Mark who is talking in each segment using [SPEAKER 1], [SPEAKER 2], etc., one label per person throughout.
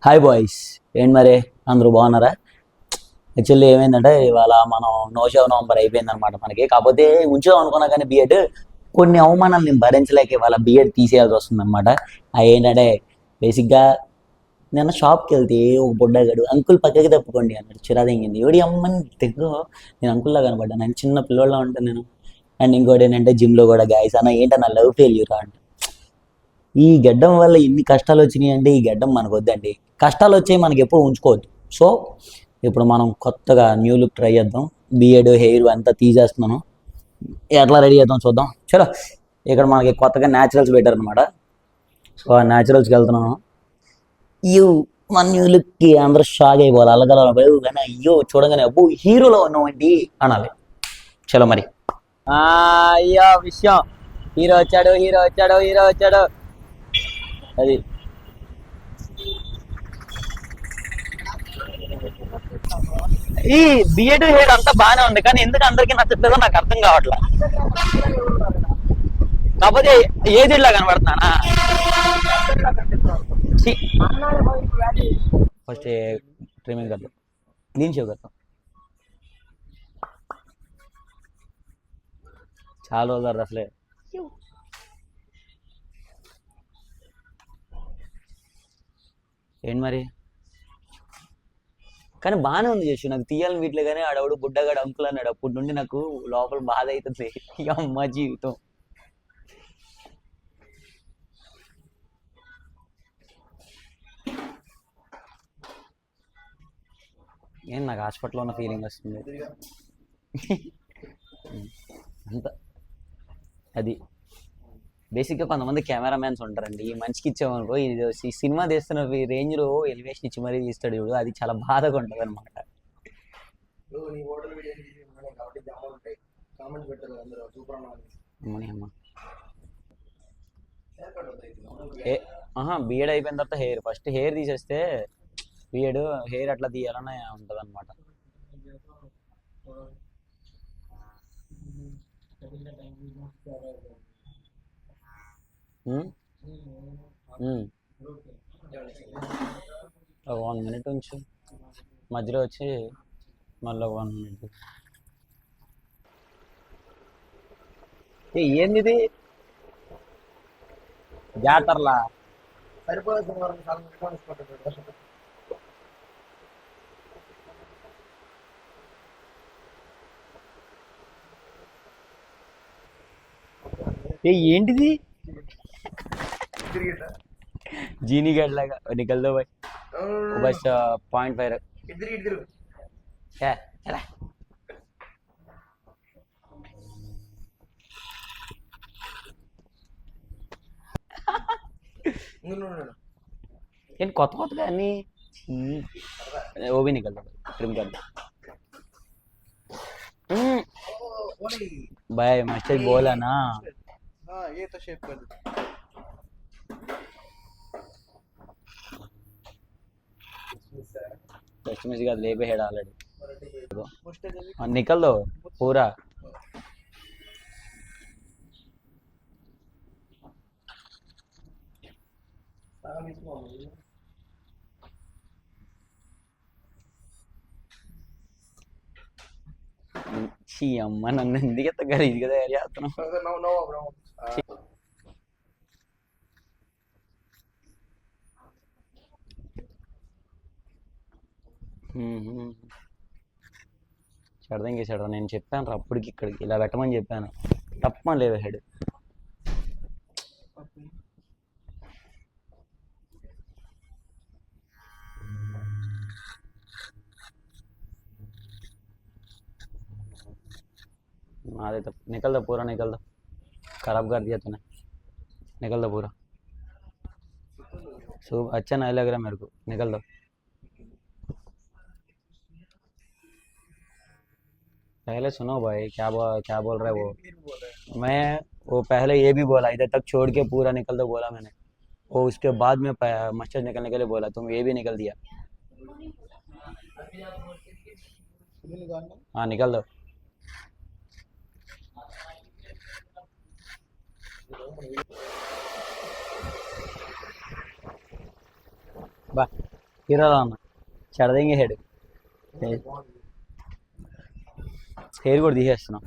[SPEAKER 1] Hi boys. ఏంటి మరి అందరూ బాగున్నారా? యాక్చువల్లీ ఏమైందంటే ఇవాళ మనం నవంబర్ అయిపోయింది అనమాట మనకి. కాకపోతే ఉంచుదాం అనుకున్నా కానీ బిఎడ్ కొన్ని అవమానాలు నేను భరించలేక ఇవాళ బిఎడ్ తీసేయాల్సి వస్తుంది అనమాట. అవి ఏంటంటే బేసిక్గా నిన్న షాప్కి వెళ్తే ఒక బుడ్డగాడు అంకుల్ పక్కకి తప్పుకోండి అన్నాడు. చిరాదింగింది ఎవడి అమ్మని తెగ. నేను అంకుల్లా కనబడ్డా, నేను చిన్న పిల్లోళ్ళ ఉంటాను నేను. అండ్ ఇంకోటి ఏంటంటే జిమ్లో కూడా గాయస్ అన్న ఏంటన్నా లవ్ ఫెయిల్యూర్ అంటే ఈ గడ్డం వల్ల ఎన్ని కష్టాలు వచ్చినాయి అంటే ఈ గడ్డం మనకు వద్దండి. కష్టాలు వచ్చాయి మనకి ఎప్పుడు ఉంచుకోవద్దు. సో ఇప్పుడు మనం కొత్తగా న్యూ లుక్ ట్రై చేద్దాం. బియర్డ్ హెయిర్ అంతా తీసేస్తున్నాను. ఎట్లా రెడీ చేద్దాం చూద్దాం. చలో ఇక్కడ మనకి కొత్తగా న్యాచురల్స్ పెట్టారు అనమాట. సో ఆ న్యాచురల్స్కి వెళ్తున్నాను. యూ మన న్యూ లుక్కి అందరూ షాక్ అయిపోవాలి. అల్లగల కానీ అయ్యో చూడగానే అబ్బో హీరోలో ఉన్నామండి అనాలి. చలో మరి.
[SPEAKER 2] అయ్యో విషయం, హీరో వచ్చాడు హీరో వచ్చాడు హీరో వచ్చాడు. అది ఈ బిఎడ్ హెయిర్ అంతా బాగానే ఉంది, కానీ ఎందుకు అందరికి నచ్చట్లేదో నాకు అర్థం కావట్లా. కాకపోతే ఏదిలా కనబడుతున్నానా?
[SPEAKER 1] ఫస్ట్ ట్రిమింగ్ करता क्लीन शेव करता చాలా రోజులు అసలే. ఏంటి మరి కానీ బాగానే ఉంది చేసి నాకు తీయాలని వీటిలో. కానీ ఆడవాడు బుడ్డగాడు అంకుల్ అన్నాడు. అప్పటి నుండి నాకు లోపల బాధ అవుతుంది. అమ్మ జీవితం. ఏం నాకు హాస్పిటల్లో ఉన్న ఫీలింగ్ వస్తుంది అంత. అది బేసిక్గా కొంతమంది కెమెరామ్యాన్స్ ఉంటారండి, ఈ మనిషికి ఇచ్చామనుకో ఇది ఈ సినిమా తీస్తున్న రేంజ్లో ఎలివేషన్ ఇచ్చి మరీ తీస్తాడు చూడు, అది చాలా బాధగా ఉంటుంది అనమాట. బిఎడ్ అయిపోయిన తర్వాత హెయిర్, ఫస్ట్ హెయిర్ తీసేస్తే బిఎడ్ హెయిర్ అట్లా తీయాలని ఉంటుంది అనమాట. ఒక 1 minute ఉంచు, మధ్యలో వచ్చి మళ్ళీ 1 minute. ఏంది ఇది జాతరలా? ఏంటిది జీనీ గడ్ లాగా నికల్ దో భాయ్. బస్ 0.5 ఎలా ఏంటి కొత్త కొత్తగా అన్ని वो भी निकल रहा ट्रिम कर दो भाई मास्टर बोला ना।
[SPEAKER 3] हाँ ये तो शेप कर दो।
[SPEAKER 1] टेस्ट में सिखा ले पे हेड ऑलरेडी निकल दो पूरा। ఛీ అమ్మ నన్ను ఎందుకు ఎంత గలీజ్గా తయారు చేస్తున్నావు? చెడదా ఇంకే చెడదా. నేను చెప్పాను రా అప్పటికి ఇక్కడికి ఇలా పెట్టమని చెప్పాను, తప్పని లేదు హెడ్. अरे तो निकल दो पूरा, निकल दो, खराब कर दिया तूने, निकल दो पूरा। सो अच्छा नहीं लग रहा मेरे को, निकल दो। पहले सुनो भाई क्या बोल रहा है वो। मैं वो पहले ये भी बोला इधर तक छोड़ के पूरा निकल दो बोला मैंने, वो उसके बाद में मस्जिद निकलने के लिए बोला, तुम ये भी निकल दिया। हाँ निकल दो। बा హీరోలా ఉన్నా చెడదింగే హెడ్ హెయిర్ కూడా తీసేస్తున్నాం.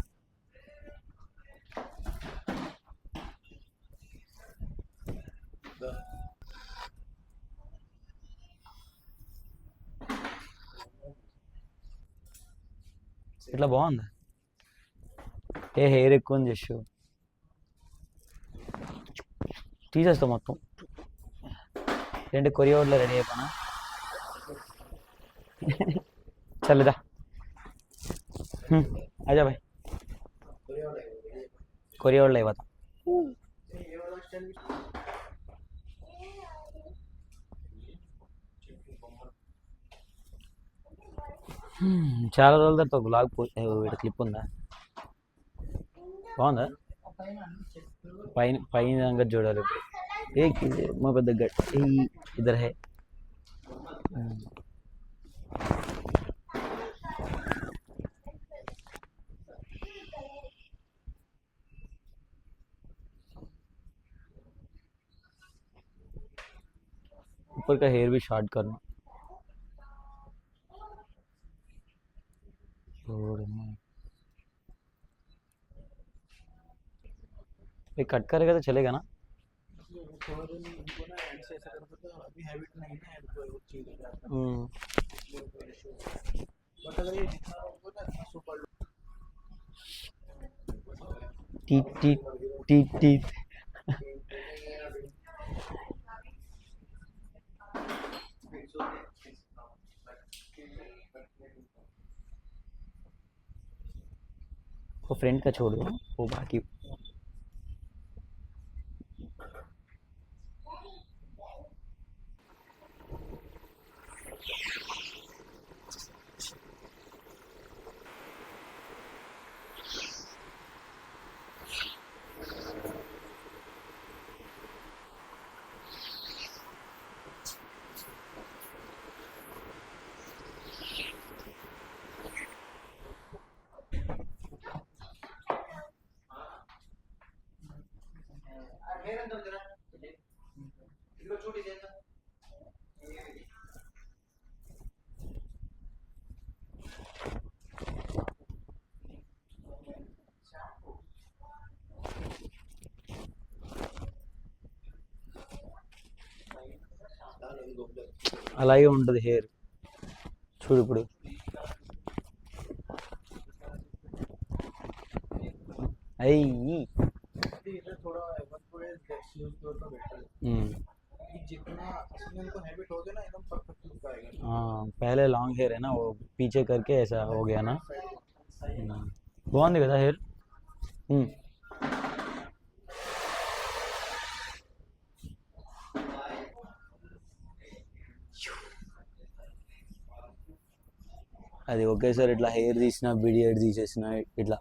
[SPEAKER 1] ఇట్లా బాగుంది. హెయిర్ ఎక్కువ ఉంది జస్ట్ తీసేస్తా మొత్తం. ఏంటి కొరియోడ్లో రెడీ అయిపోయినా చల్లిదా आजा भाई कोरियोड ले बता చాలా రోజుల తర్వాత బ్లాగ్ క్లిప్ ఉందా బాగుందా పైన పైన అంగడి చూడాలి ఏ మా పెద్ద ఇద్దరు హే ऊपर का हेयर भी शॉर्ट करना ये कट करेगा तो चलेगा ना
[SPEAKER 3] अभी हैबिट नहीं है वो चीज बट अगर ये जितना होगा ना super
[SPEAKER 1] tit tit tit tit वो फ्रेंड का छोड़ दो वो बाकी అలాగే ఉంటుంది హెయిర్ చూడు ఇప్పుడు అయ్యి
[SPEAKER 3] थोड़ा जितना इनको हैबिट हो गया ना एकदम परफेक्ट लुक आएगा
[SPEAKER 1] हाँ पहले लॉन्ग हेयर है ना वो पीछे करके ऐसा हो गया ना బాగుంది కదా హెయిర్ అది ఒకేసారి ఇట్లా హెయిర్ తీసిన బిడియడ్ తీసేసిన ఇట్లా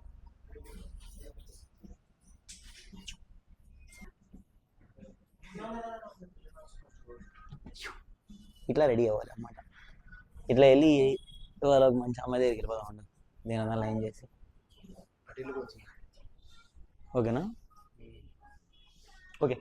[SPEAKER 1] ఇట్లా రెడీ అవ్వాలి అన్నమాట. ఇట్లా వెళ్ళి వాళ్ళకి మంచి అమ్మాయి దగ్గరికి వెళ్ళిపోదాం దీని లైన్ చేసి ఓకేనా ఓకే